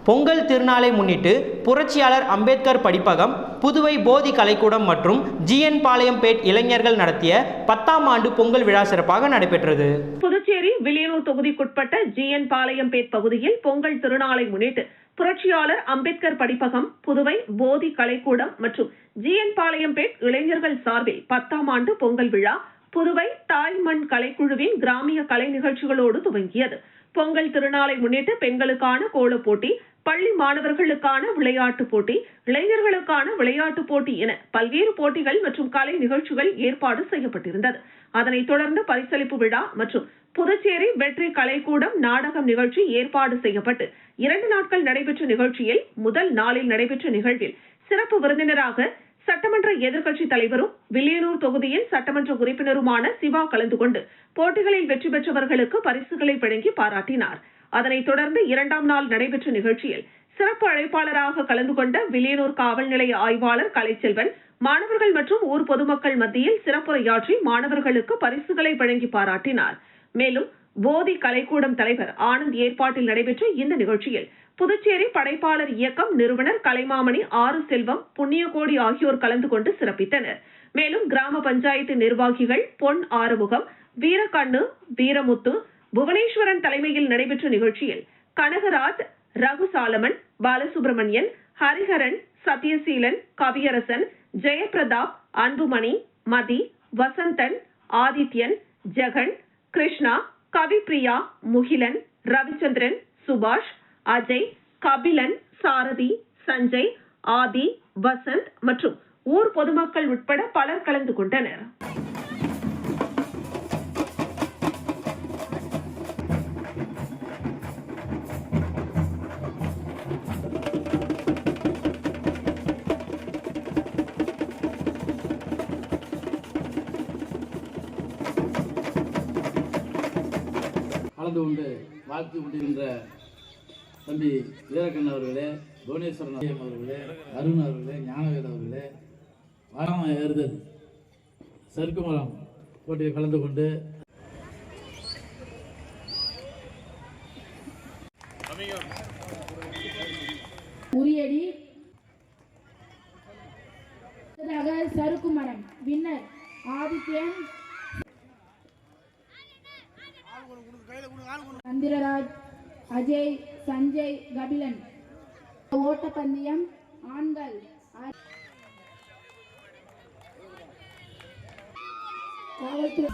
பொங்கல் திருநாளை முன்னிட்டு புரட்சியாளர் அம்பேத்கர் படிப்பகம், புதுவை போதி கலைக்கூடம் மற்றும் ஜிஎன் பாளையம்பேட் இளைஞர்கள் நடத்திய 10ஆம் ஆண்டு பொங்கல் விழா சிறப்பாக நடைபெற்றது. புதுச்சேரி வில்லியனூர் தொகுதிக்குட்பட்ட ஜிஎன் பாளையம்பேட் பகுதியில் பொங்கல் திருநாளை முன்னிட்டு புரட்சியாளர் அம்பேத்கர் படிப்பகம், புதுவை போதி கலைக்கூடம் மற்றும் ஜிஎன் பாளையம்பேட் இளைஞர்கள் சார்பில் 10ஆம் ஆண்டு பொங்கல் விழா புதுவை தாய்மண் கலைக்குழுவின் கிராமிய கலை நிகழ்ச்சிகளோடு துவங்கியது. பொங்கல் திருநாளை முன்னிட்டு பெண்களுக்கான கோலப் போட்டி, பள்ளி மாணவர்களுக்கான விளையாட்டுப் போட்டி, இளைஞர்களுக்கான விளையாட்டுப் போட்டி என பல்வேறு போட்டிகள் மற்றும் கலை நிகழ்ச்சிகள் ஏற்பாடு செய்யப்பட்டிருந்தது. அதனைத் தொடர்ந்து பரிசளிப்பு விழா மற்றும் புதுச்சேரி வெற்றி கலைக்கூடம் நாடகம் நிகழ்ச்சி ஏற்பாடு செய்யப்பட்டு 2 நாட்கள் நடைபெற்ற நிகழ்ச்சியில் முதல் நாளில் நடைபெற்ற நிகழ்வில் சிறப்பு விருந்தினராக சட்டமன்ற எதிர்க்கட்சித் தலைவரும் வில்லியனூர் தொகுதியின் சட்டமன்ற உறுப்பினருமான சிவா கலந்து கொண்டு போட்டிகளில் வெற்றி பெற்றவர்களுக்கு பரிசுகளை வழங்கி பாராட்டினார். அதனைத் தொடர்ந்து 2ஆம் நாள் நடைபெற்ற நிகழ்ச்சியில் சிறப்பு அழைப்பாளராக கலந்து கொண்ட வில்லியனூர் காவல் நிலைய ஆய்வாளர் கலைச்செல்வன் மாணவர்கள் மற்றும் ஊர் பொதுமக்கள் மத்தியில் சிறப்புரையாற்றி மாணவர்களுக்கு பரிசுகளை வழங்கி பாராட்டினார். மேலும் போதி கலைக்கூடம் தலைவர் ஆனந்த் ஏற்பாட்டில் நடைபெற்ற இந்த நிகழ்ச்சியில் புதுச்சேரி படைப்பாளர் இயக்கம் நிறுவனர் கலைமாமணி ஆறு செல்வம், புண்ணியகோடி ஆகியோர் கலந்து கொண்டு சிறப்பித்தனர். மேலும் கிராம பஞ்சாயத்து நிர்வாகிகள் பொன் ஆறுமுகம், வீரக்கண்ணு, வீரமுத்து, புவனேஸ்வரன் தலைமையில் நடைபெற்ற நிகழ்ச்சியில் கனகராஜ், ரகுசாலமன், பாலசுப்ரமணியன், ஹரிஹரன், சத்யசீலன், கவியரசன், ஜெயபிரதாப், அன்புமணி, மதி, வசந்தன், ஆதித்யன், ஜெகன், கிருஷ்ணா, கவிப்பிரியா, முகிலன், ரவிச்சந்திரன், சுபாஷ், அஜய், கபிலன், சாரதி, சஞ்சய், ஆதி, வசந்த் மற்றும் ஊர் பொதுமக்கள் உட்பட பலர் கலந்து கொண்டனர். கலந்து கொண்டு வாழ்த்து கொண்டிருக்கின்ற தம்பி வீரக்கண்ணன் அவர்களே, புவனேஸ்வரன் அவர்களே, அருண் அவர்களே, ஞானவேல் அவர்களே, வாராம ஏறுதல் சறுக்கு மரம் போட்டியில் கலந்து கொண்டு உரியடி சறுக்கு மரம் வின்னர் ஆதித்யன், சந்திரராஜ், அஜய், சஞ்சய், கபிலன். ஓட்டப்பந்தயம் ஆண்கள் காவல்துறை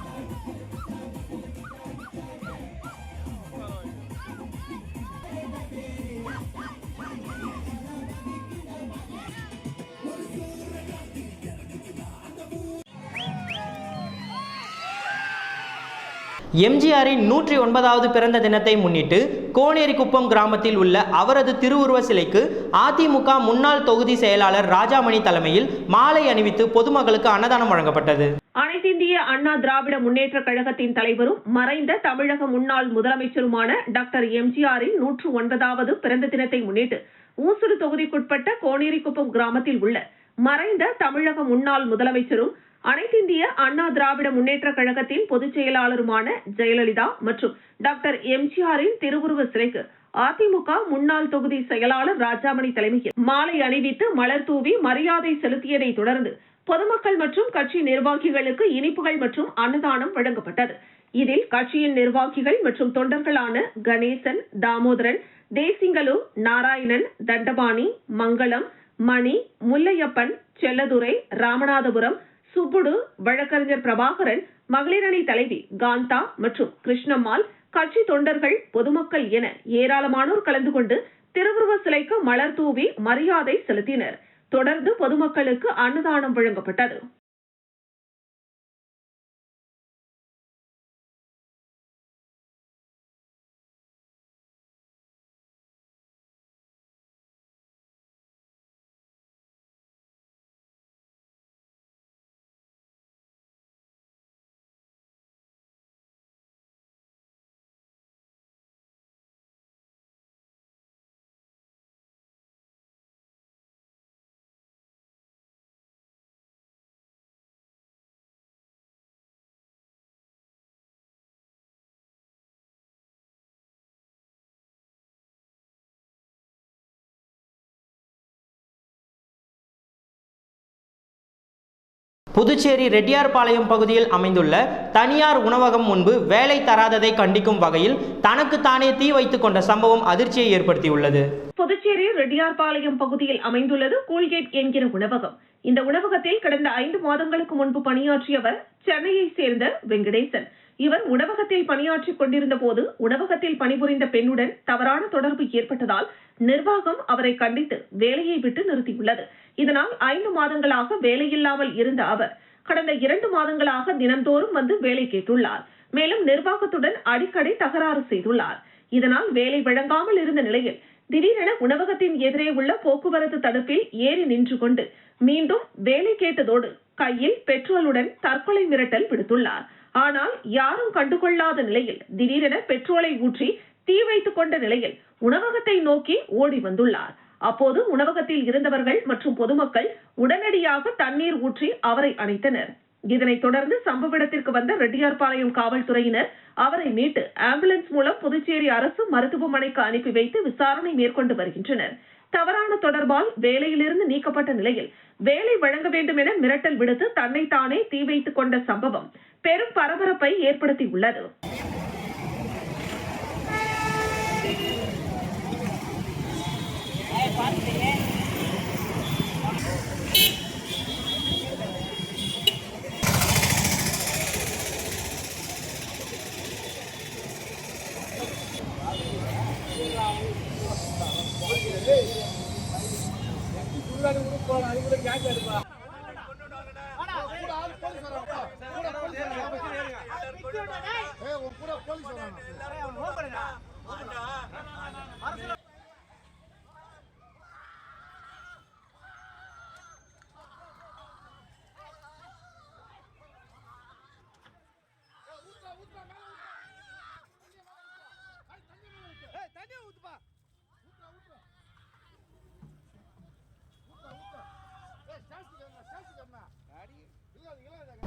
எம்ஜிஆரின் 109வது பிறந்த தினத்தை முன்னிட்டு கோனேரிக்குப்பம் கிராமத்தில் உள்ள அவரது திருவுருவ சிலைக்கு அதிமுக முன்னாள் தொகுதி செயலாளர் ராஜாமணி தலைமையில் மாலை அணிவித்து பொதுமக்களுக்கு அன்னதானம் வழங்கப்பட்டது. அனைத்திந்திய அண்ணா திராவிட முன்னேற்ற கழகத்தின் தலைவரும் மறைந்த தமிழக முன்னாள் முதலமைச்சருமான டாக்டர் எம்ஜிஆரின் 109வது பிறந்த தினத்தை முன்னிட்டு ஊசுடு தொகுதிக்குட்பட்ட கோனேரிக்குப்பம் கிராமத்தில் உள்ள மறைந்த தமிழக முன்னாள் முதலமைச்சரும் அனைத்திந்திய அண்ணா திராவிட முன்னேற்ற கழகத்தின் பொதுச் செயலாளருமான ஜெயலலிதா மற்றும் டாக்டர் எம்ஜிஆரின் திருவுருவ சிலைக்கு அதிமுக முன்னாள் தொகுதி செயலாளர் ராஜாமணி தலைமையில் மாலை அணிவித்து மலர் தூவி மரியாதை செலுத்தியதை தொடர்ந்து பொதுமக்கள் மற்றும் கட்சி நிர்வாகிகளுக்கு இனிப்புகள் மற்றும் அன்னதானம் வழங்கப்பட்டது. இதில் கட்சியின் நிர்வாகிகள் மற்றும் தொண்டர்களான கணேசன், தாமோதரன், தேசிங்கலு, நாராயணன், தண்டபாணி, மங்களம், மணி, முல்லையப்பன், செல்லதுரை, ராமநாதபுரம், சுப்புடு, வழக்கறிஞர் பிரபாகரன், மகளிரணி தலைவி காந்தா மற்றும் கிருஷ்ணம்மாள், கட்சி தொண்டர்கள், பொதுமக்கள் என ஏராளமானோர் கலந்து கொண்டு திருவுருவ சிலைக்கு மலர் தூவி மரியாதை செலுத்தினர். தொடர்ந்து பொதுமக்களுக்கு அன்னதானம் வழங்கப்பட்டது. புதுச்சேரி ரெட்டியார்பாளையம் பகுதியில் அமைந்துள்ள தனியார் உணவகம் முன்பு வேலை தராததை கண்டிக்கும் வகையில் தனக்குத்தானே தீ வைத்துக் கொண்ட சம்பவம் அதிர்ச்சியை ஏற்படுத்தியுள்ளது. புதுச்சேரி ரெட்டியார்பாளையம் பகுதியில் அமைந்துள்ளது கூல்கேட் என்கிற உணவகம். இந்த உணவகத்தில் கடந்த 5 மாதங்களுக்கு முன்பு பணியாற்றியவர் சென்னையை சேர்ந்த வெங்கடேசன். இவர் உணவகத்தில் பணியாற்றிக் கொண்டிருந்த போது உணவகத்தில் பணிபுரிந்த பெண்ணுடன் தவறான தொடர்பு ஏற்பட்டதால் நிர்வாகம் அவரை கண்டித்து வேலையை விட்டு நிறுத்தியுள்ளது. இதனால் 5 மாதங்களாக வேலையில்லாமல் இருந்த அவர் கடந்த 2 மாதங்களாக தினந்தோறும் வந்து வேலை கேட்டுள்ளார். மேலும் நிர்வாகத்துடன் அடிக்கடி தகராறு செய்துள்ளார். இதனால் வேலை வழங்காமல் இருந்த நிலையில் திடீரென உணவகத்தின் எதிரே உள்ள போக்குவரத்து தடுப்பில் ஏறி நின்று கொண்டு மீண்டும் வேலை கேட்டதோடு கையில் பெட்ரோலுடன் தற்கொலை மிரட்டல் விடுத்துள்ளார். ஆனால் யாரும் கண்டுகொள்ளாத நிலையில் திடீரென பெட்ரோலை ஊற்றி தீ வைத்துக் கொண்ட நிலையில் உணவகத்தை நோக்கி ஓடி வந்துள்ளார். அப்போது உணவகத்தில் இருந்தவர்கள் மற்றும் பொதுமக்கள் உடனடியாக தண்ணீர் ஊற்றி அவரை அணைத்தனர். இதனைத் தொடர்ந்து சம்பவ இடத்திற்கு வந்த ரெட்டியார்பாளையம் காவல்துறையினர் அவரை மீட்டு ஆம்புலன்ஸ் மூலம் புதுச்சேரி அரசு மருத்துவமனைக்கு அனுப்பி வைத்து விசாரணை மேற்கொண்டு வருகின்றனர். தவறான தொடர்பால் வேலையிலிருந்து நீக்கப்பட்ட நிலையில் வேலை வழங்க வேண்டும் என மிரட்டல் விடுத்து தன்னைத்தானே தீ வைத்துக் கொண்ட சம்பவம் பெரும் பரபரப்பை ஏற்படுத்தியுள்ளது.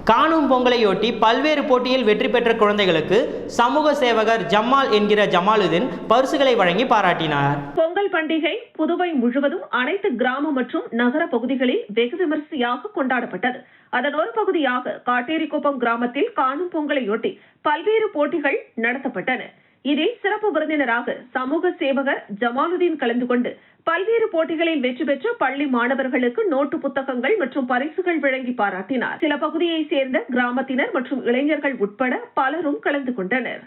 காணும் பொங்கலையொட்டி பல்வேறு போட்டியில் வெற்றி பெற்ற குழந்தைகளுக்கு சமூக சேவகர் ஜமால் என்கிற ஜமாலுதீன் பரிசுகளை வழங்கி பாராட்டினார். பொங்கல் பண்டிகை புதுவை முழுவதும் அனைத்து கிராம மற்றும் நகர பகுதிகளில் வெகு விமரிசையாக கொண்டாடப்பட்டது. அதன் ஒரு பகுதியாக காட்டேரிக்குப்பம் கிராமத்தில் காணும் பொங்கலையொட்டி பல்வேறு போட்டிகள் நடத்தப்பட்டன. இதில் சிறப்பு விருந்தினராக சமூக சேவகர் ஜமாலுதீன் கலந்து கொண்டு பல்வேறு போட்டிகளில் வெற்றி பெற்ற பள்ளி மாணவர்களுக்கு நோட்டு புத்தகங்கள் மற்றும் பரிசுகள் வழங்கி பாராட்டினார். சில பகுதியை சேர்ந்த கிராமத்தினர் மற்றும் இளைஞர்கள் உட்பட பலரும் கலந்து கொண்டனர்.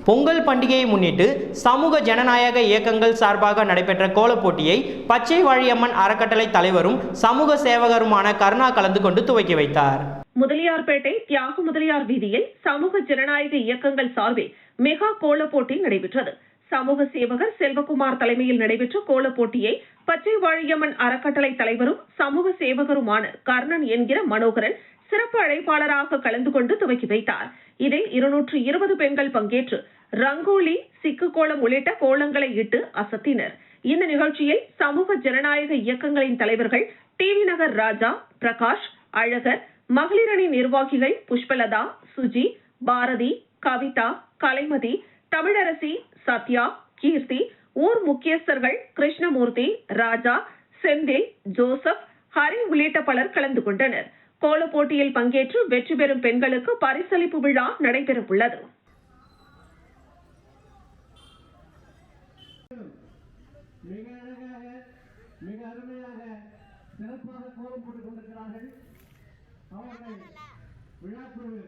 பொங்கல் பண்டிகையை முன்னிட்டு சமூக ஜனநாயக இயக்கங்கள் சார்பாக நடைபெற்ற கோலப் போட்டியை பச்சை வாழியம்மன் அறக்கட்டளை தலைவரும் சமூக சேவகருமான கருணா கலந்து கொண்டு துவக்கி வைத்தார். முதலியார்பேட்டை தியாக முதலியார் வீதியில் சமூக ஜனநாயக இயக்கங்கள் சார்பில் மெகா கோலப் போட்டி நடைபெற்றது. சமூக சேவகர் செல்வகுமார் தலைமையில் நடைபெற்ற கோலப் போட்டியை பச்சை வாழியம்மன் அறக்கட்டளை தலைவரும் சமூக சேவகருமான கர்ணன் என்கிற மனோகரன் சிறப்பு அழைப்பாளராக கலந்து கொண்டு துவக்கி வைத்தார். இதில் 220 பெண்கள் பங்கேற்று ரங்கோலி, சிக்கு கோலம் உள்ளிட்ட கோலங்களை இட்டு அசத்தினர். இந்த நிகழ்ச்சியில் சமூக ஜனநாயக இயக்கங்களின் தலைவர்கள் டிவி நகர் ராஜா, பிரகாஷ், அழகர், மகளிரணி நிர்வாகிகள் புஷ்பலதா, சுஜி, பாரதி, கவிதா, கலைமதி, தமிழரசி, சத்யா, கீர்த்தி, ஊர் முக்கியஸ்தர்கள் கிருஷ்ணமூர்த்தி, ராஜா, செந்தில், ஜோசப், ஹரி உள்ளிட்ட பலர் கலந்து கொண்டனர். கோலப் போட்டியில் பங்கேற்று வெற்றி பெறும் பெண்களுக்கு பரிசளிப்பு விழா நடைபெறவுள்ளது. மிக அழகாக, மிக அருமையாக, சிறப்பாக கோலம் போட்டுக் கொண்டிருக்கிறார்கள். அவர்கள் விழாக்குழு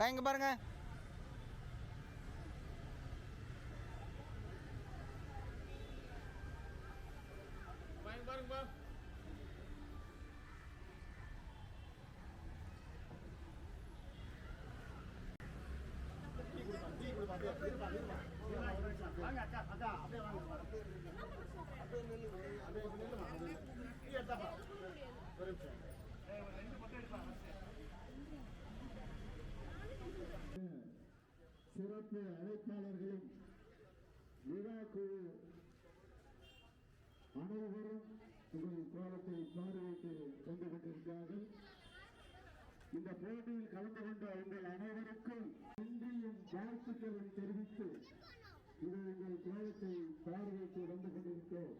இங்க பாருங்க. சிறப்பு அழைப்பாளர்களும் விழா குழு அனைவரும் உங்கள் கோலத்தை பார்வையிட்டு சென்று கொண்டிருக்கிறார்கள். இந்த போட்டியில் கலந்து கொண்ட உங்கள் அனைவருக்கும் நன்றியும் வாழ்த்துக்களும் தெரிவித்து இது உங்கள் கோலத்தை பார்வையிட்டு வந்து கொண்டிருக்கிறோம்.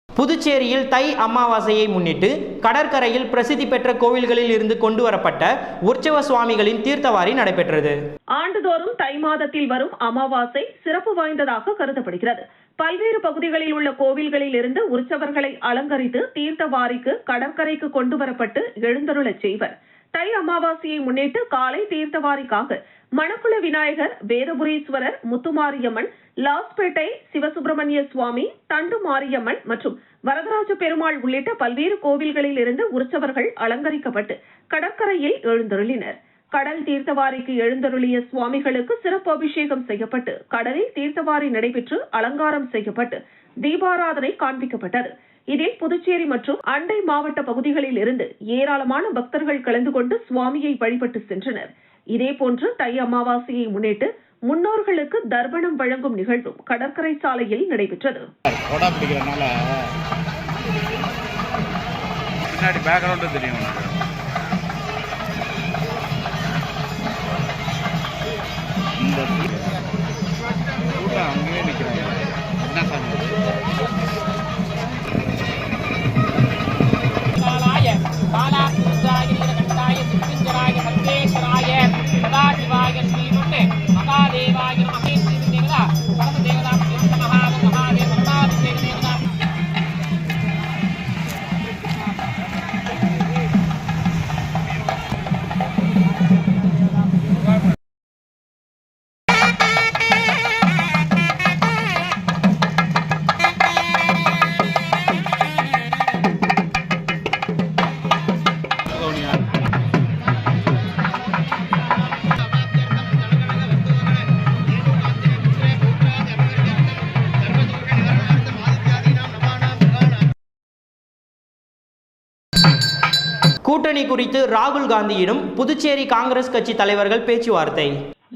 புதுச்சேரியில் தை அமாவாசையை முன்னிட்டு கடற்கரையில் பிரசித்தி பெற்ற கோவில்களில் இருந்து கொண்டு வரப்பட்ட உற்சவ சுவாமிகளின் தீர்த்தவாரி நடைபெற்றது. ஆண்டுதோறும் தை மாதத்தில் வரும் அமாவாசை சிறப்பு வாய்ந்ததாக கருதப்படுகிறது. பல்வேறு பகுதிகளில் உள்ள கோவில்களில் இருந்து உற்சவர்களை அலங்கரித்து தீர்த்தவாரிக்கு கடற்கரைக்கு கொண்டு வரப்பட்டு எழுந்தருளச் செய்வர். தை அமாவாசையை முன்னிட்டு காலை தீர்த்தவாரிக்காக மணக்குள விநாயகர், வேதபுரீஸ்வரர், முத்துமாரியம்மன், லாஸ்பேட்டை சிவசுப்பிரமணிய சுவாமி, தண்டு மாரியம்மன் மற்றும் வரதராஜ பெருமாள் உள்ளிட்ட பல்வேறு கோவில்களில் இருந்து உற்சவர்கள் அலங்கரிக்கப்பட்டு கடற்கரையில் எழுந்தருளினர். கடல் தீர்த்தவாரிக்கு எழுந்தருளிய சுவாமிகளுக்கு சிறப்பு அபிஷேகம் செய்யப்பட்டு கடலில் தீர்த்தவாரி நடைபெற்று அலங்காரம் செய்யப்பட்டு தீபாராதனை காண்பிக்கப்பட்டது. இதில் புதுச்சேரி மற்றும் அண்டை மாவட்ட பகுதிகளில் இருந்து ஏராளமான பக்தர்கள் கலந்து கொண்டு சுவாமியை வழிபட்டு சென்றனர். இதேபோன்று தை அமாவாசையை முன்னிட்டு முன்னோர்களுக்கு தர்ப்பணம் வழங்கும் நிகழ்வும் கடற்கரை சாலையில் நடைபெற்றது. கூட்டணி குறித்து ராகுல் காந்தியிடம் புதுச்சேரி காங்கிரஸ் கட்சி தலைவர்கள் பேச்சுவார்த்தை.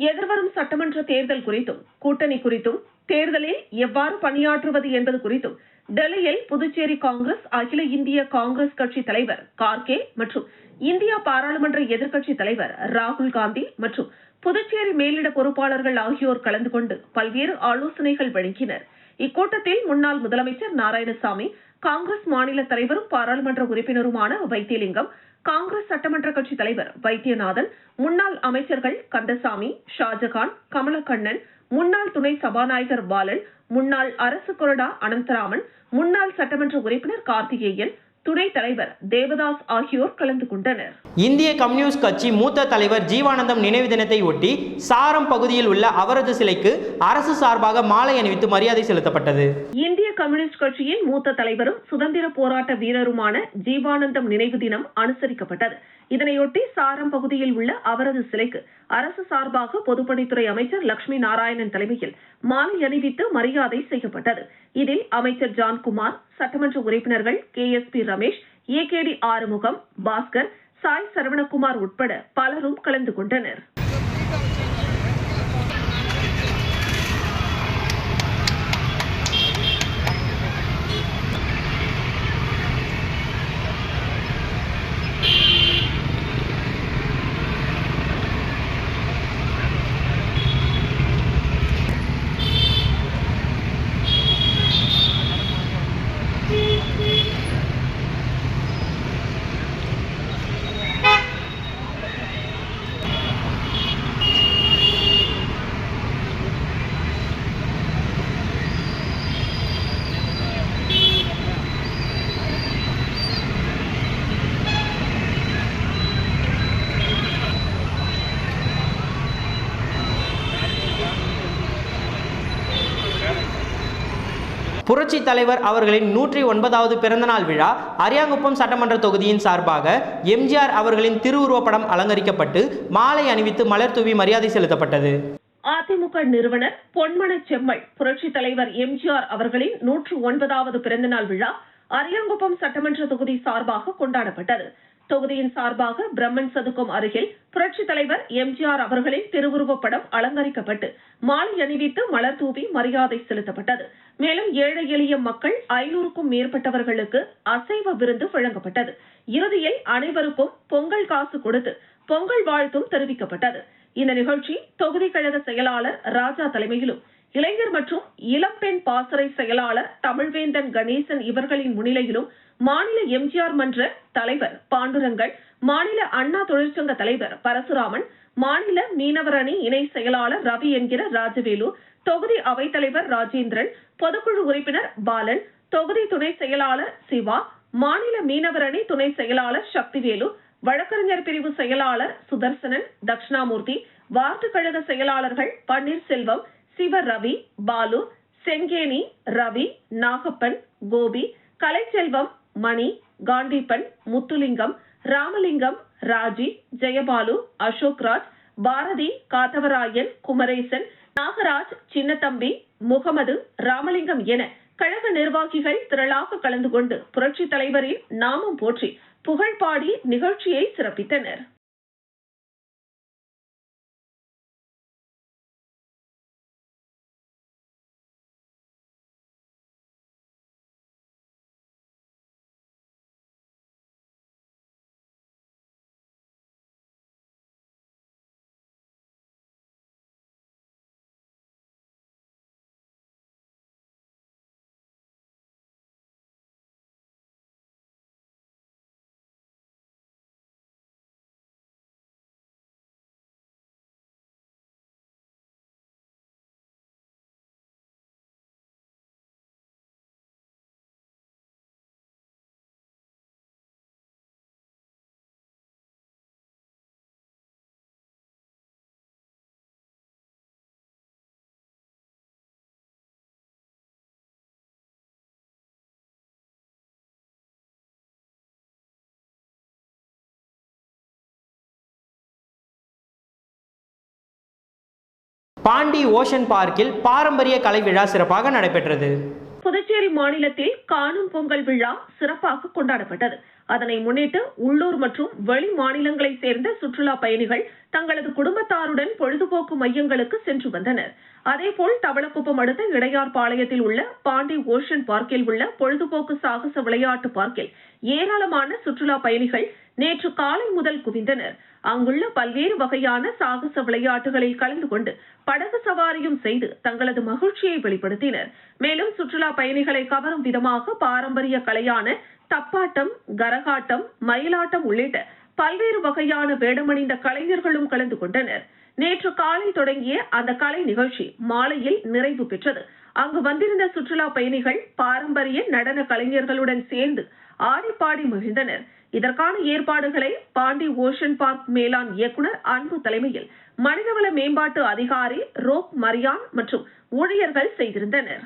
எதிர்வரும் சட்டமன்ற தேர்தல் குறித்தும் கூட்டணி குறித்தும் தேர்தலில் எவ்வாறு பணியாற்றுவது என்பது குறித்தும் டெல்லியில் புதுச்சேரி காங்கிரஸ், அகில இந்திய காங்கிரஸ் கட்சி தலைவர் கார்கே மற்றும் இந்தியா பாராளுமன்ற எதிர்க்கட்சி தலைவர் ராகுல் காந்தி மற்றும் புதுச்சேரி மேலிட பொறுப்பாளர்கள் ஆகியோர் கலந்து கொண்டு பல்வேறு ஆலோசனைகள் வழங்கினர். இக்கூட்டத்தில் முன்னாள் முதலமைச்சர் நாராயணசாமி, காங்கிரஸ் மாநில தலைவரும் பாராளுமன்ற உறுப்பினருமான வைத்தியலிங்கம், காங்கிரஸ் சட்டமன்ற கட்சி தலைவர் வைத்தியநாதன், முன்னாள் அமைச்சர்கள் கந்தசாமி, ஷாஜகான், கமலக்கண்ணன், முன்னாள் துணை சபாநாயகர் பாலன், முன்னாள் அரசு கொறடா அனந்தராமன், முன்னாள் சட்டமன்ற உறுப்பினர் கார்த்திகேயன், துணைத் தலைவர் தேவதாஸ் ஆகியோர் கலந்து கொண்டனர். இந்திய கம்யூனிஸ்ட் கட்சி மூத்த தலைவர் ஜீவானந்தம் நினைவு தினத்தை ஒட்டி சாரம் பகுதியில் உள்ள அவரது சிலைக்கு அரசு சார்பாக மாலை அணிவித்து மரியாதை செலுத்தப்பட்டது. இந்திய கம்யூனிஸ்ட் கட்சியின் மூத்த தலைவரும் சுதந்திர போராட்ட வீரருமான ஜீவானந்தம் நினைவு தினம் அனுசரிக்கப்பட்டது. இதனையொட்டி சாரம் பகுதியில் உள்ள அவரது சிலைக்கு அரசு சார்பாக பொதுப்பணித்துறை அமைச்சர் லட்சுமி நாராயணன் தலைமையில் மாலை அணிவித்து மரியாதை செய்யப்பட்டது. இதில் அமைச்சர் ஜான்குமார், சட்டமன்ற உறுப்பினர்கள் KSP ரமேஷ், AKD ஆறுமுகம், பாஸ்கர், சாய் சரவணகுமார் உட்பட பலரும் கலந்து கொண்டனர். புரட்சி தலைவர் அவர்களின் 109வது பிறந்தநாள் விழா அரியாங்குப்பம் சட்டமன்ற தொகுதியின் சார்பாக எம்ஜிஆர் அவர்களின் திருவுருவப்படம் அலங்கரிக்கப்பட்டு மாலை அணிவித்து மலர் தூவி மரியாதை செலுத்தப்பட்டது. அதிமுக நிறுவனர் பொன்மன செம்மல் புரட்சி தலைவர் எம்ஜிஆர் அவர்களின் 109வது பிறந்தநாள் விழா அரியாங்குப்பம் சட்டமன்ற தொகுதி சார்பாக கொண்டாடப்பட்டது. தொகுதியின் சார்பாக பிரம்மன் சதுக்கம் அருகில் புரட்சி தலைவர் எம்ஜிஆர் அவர்களின் திருவுருவப்படம் அலங்கரிக்கப்பட்டு மாலை அணிவித்து மலர் தூவி மரியாதை செலுத்தப்பட்டது. மேலும் ஏழை எளிய மக்கள் 500க்கும் மேற்பட்டவர்களுக்கு அசைவ விருந்து வழங்கப்பட்டது. இறுதியில் அனைவருக்கும் பொங்கல் காசு கொடுத்து பொங்கல் வாழ்த்தும் தெரிவிக்கப்பட்டது. இந்த நிகழ்ச்சி தொகுதி கழக செயலாளர் ராஜா தலைமையிலும் இளைஞர் மற்றும் இளம்பெண் பாசறை செயலாளர் தமிழ்வேந்தன் கணேசன் இவர்களின் முன்னிலையிலும் மாநில எம்ஜிஆர் மன்ற தலைவர் பாண்டுரங்கன், மாநில அண்ணா தொழிற்சங்க தலைவர் பரசுராமன், மாநில மீனவர் அணி இணை செயலாளர் ரவி என்கிற ராஜவேலு, தொகுதி அவைத்தலைவர் ராஜேந்திரன், பொதுக்குழு உறுப்பினர் பாலன், தொகுதி துணை செயலாளர் சிவா, மாநில மீனவர் அணி துணை செயலாளர் சக்திவேலு, வழக்கறிஞர் பிரிவு செயலாளர் சுதர்சனன், தட்சிணாமூர்த்தி, வார்டு கழக செயலாளர்கள் பன்னீர்செல்வம், சிவ ரவி, பாலு, செங்கேணி, ரவி, நாகப்பன், கோபி, கலைச்செல்வம், மணி, காண்டிப்பன், முத்துலிங்கம், ராமலிங்கம், ராஜி, ஜெயபாலு, அசோக்ராஜ், பாரதி, காத்தவராயன், குமரேசன், நாகராஜ், சின்னத்தம்பி, முகமது, ராமலிங்கம் என கழக நிர்வாகிகள் திரளாக கலந்து கொண்டு புரட்சி தலைவரின் நாமம் போற்றி புகழ்பாடி நிகழ்ச்சியை சிறப்பித்தனர். பாண்டி ஓஷன் பார்க்கில் பாரம்பரிய கலை விழா சிறப்பாக நடைபெற்றது. புதுச்சேரி மாநிலத்தில் காணும் பொங்கல் விழா சிறப்பாக கொண்டாடப்பட்டது. அதனை முன்னிட்டு உள்ளூர் மற்றும் வெளி மாநிலங்களை சேர்ந்த சுற்றுலா பயணிகள் தங்களது குடும்பத்தாருடன் பொழுதுபோக்கு மையங்களுக்கு சென்று வந்தனர். அதேபோல் தவளக்குப்பம் அடுத்த இடையார்பாளையத்தில் உள்ள பாண்டி ஓஷன் பார்க்கில் உள்ள பொழுதுபோக்கு சாகச விளையாட்டு பார்க்கில் ஏராளமான சுற்றுலா பயணிகள் நேற்று காலை முதல் குவிந்தனர். அங்குள்ள பல்வேறு வகையான சாகச விளையாட்டுகளில் கலந்து கொண்டு படகு சவாரியும் செய்து தங்களது மகிழ்ச்சியை வெளிப்படுத்தினர். மேலும் சுற்றுலா பயணிகளை கவரும் விதமாக பாரம்பரிய கலையான தப்பாட்டம், கரகாட்டம், மயிலாட்டம் உள்ளிட்ட பல்வேறு வகையான வேடமணிந்த கலைஞர்களும் கலந்து கொண்டனர். நேற்று காலை தொடங்கிய அந்த கலை நிகழ்ச்சி மாலையில் நிறைவு பெற்றது. அங்கு வந்திருந்த சுற்றுலா பயணிகள் பாரம்பரிய நடன கலைஞர்களுடன் சேர்ந்து ஆடிப்பாடி மகிழ்ந்தனர். இதற்கான ஏற்பாடுகளை பாண்டி ஓஷன் பார்க் மேலாண் இயக்குனர் அன்பு தலைமையில் மனிதவள மேம்பாட்டு அதிகாரி ரோப் மரியான் மற்றும் ஊழியர்கள் செய்திருந்தனர்.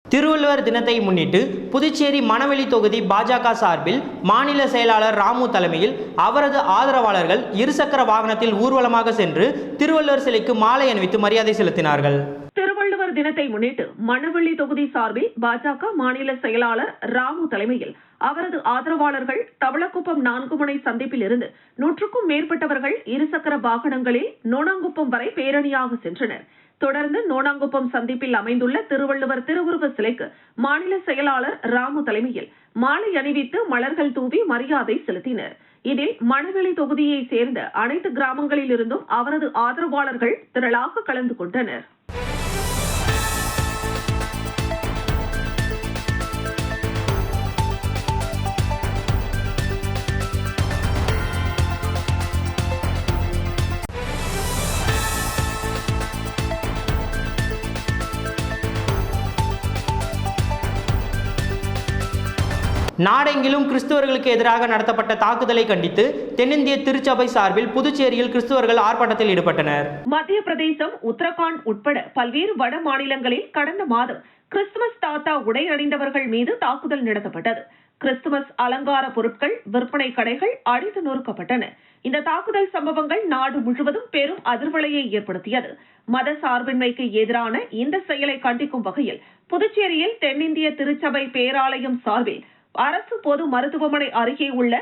திருவள்ளுவர் தினத்தை முன்னிட்டு புதுச்சேரி மணவெளி தொகுதி பாஜக சார்பில் மாநில செயலாளர் ராமு தலைமையில் அவரது ஆதரவாளர்கள் இருசக்கர வாகனத்தில் ஊர்வலமாக சென்று திருவள்ளுவர் சிலைக்கு மாலை அணிவித்து மரியாதை செலுத்தினார்கள். திருவள்ளுவர் தினத்தை முன்னிட்டு மணவெள்ளி தொகுதி சார்பில் பாஜக மாநில செயலாளர் ராமு தலைமையில் அவரது ஆதரவாளர்கள் தவளக்குப்பம் 4 முனை சந்திப்பில் இருந்து 100க்கும் மேற்பட்டவர்கள் இருசக்கர வாகனங்களில் நோனாங்குப்பம் வரை பேரணியாக சென்றனர். தொடர்ந்து நோனாங்குப்பம் சந்திப்பில் அமைந்துள்ள திருவள்ளுவர் திருவுருவ சிலைக்கு மாநில செயலாளர் ராமு தலைமையில் மாலை அணிவித்து மலர்கள் தூவி மரியாதை செலுத்தினர். இதில் மணவெளி தொகுதியை சேர்ந்த அனைத்து கிராமங்களில் இருந்தும் அவரது ஆதரவாளர்கள் திரளாக கலந்து கொண்டனர். நாடெங்கிலும் கிறிஸ்துவர்களுக்கு எதிராக நடத்தப்பட்ட தாக்குதலை கண்டித்து தென்னிந்திய திருச்சபை சார்பில் புதுச்சேரியில் கிறிஸ்துவர்கள் ஆர்ப்பாட்டத்தில் ஈடுபட்டனர். மத்திய பிரதேசம், உத்தரகாண்ட் உட்பட பல்வேறு வட மாநிலங்களில் கடந்த மாதம் கிறிஸ்துமஸ் தாத்தா உடை அணிந்தவர்கள் மீது தாக்குதல் நடத்தப்பட்டது. கிறிஸ்துமஸ் அலங்கார பொருட்கள் விற்பனை கடைகள் அடித்து நொறுக்கப்பட்டன. இந்த தாக்குதல் சம்பவங்கள் நாடு முழுவதும் பெரும் அதிர்வலையை ஏற்படுத்தியது. மத சார்பின்மைக்கு எதிரான இந்த செயலை கண்டிக்கும் வகையில் புதுச்சேரியில் தென்னிந்திய திருச்சபை பேராலயம் சார்பில் அரசு பொது மருத்துவமனை அருகே உள்ள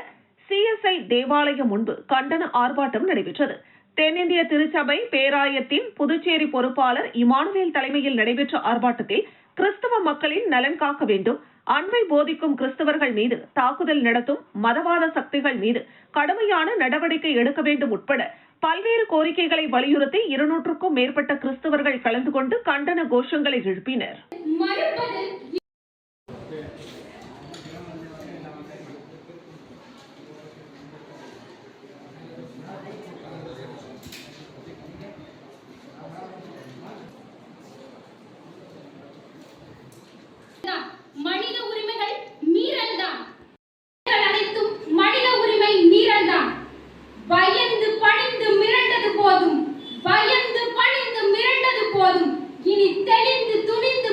CSI தேவாலயம் முன்பு கண்டன ஆர்ப்பாட்டம் நடைபெற்றது. தென்னிந்திய திருச்சபை பேராயத்தின் புதுச்சேரி பொறுப்பாளர் இமானுவேல் தலைமையில் நடைபெற்ற ஆர்ப்பாட்டத்தில் கிறிஸ்தவ மக்களின் நலன் காக்க வேண்டும், அன்பை போதிக்கும் கிறிஸ்தவர்கள் மீது தாக்குதல் நடத்தும் மதவாத சக்திகள் மீது கடுமையான நடவடிக்கை எடுக்க வேண்டும் உட்பட பல்வேறு கோரிக்கைகளை வலியுறுத்தி 200க்கும் மேற்பட்ட கிறிஸ்தவர்கள் கலந்து கொண்டு கண்டன கோஷங்களை எழுப்பினர். மனித உரிமைகள் மீறல் தான். அனைத்தும் மனித உரிமை மீறல் தான். பயந்து பணிந்து மிரண்டது போதும், பயந்து பணிந்து மிரண்டது போதும். இனி தெளிந்து துணிந்து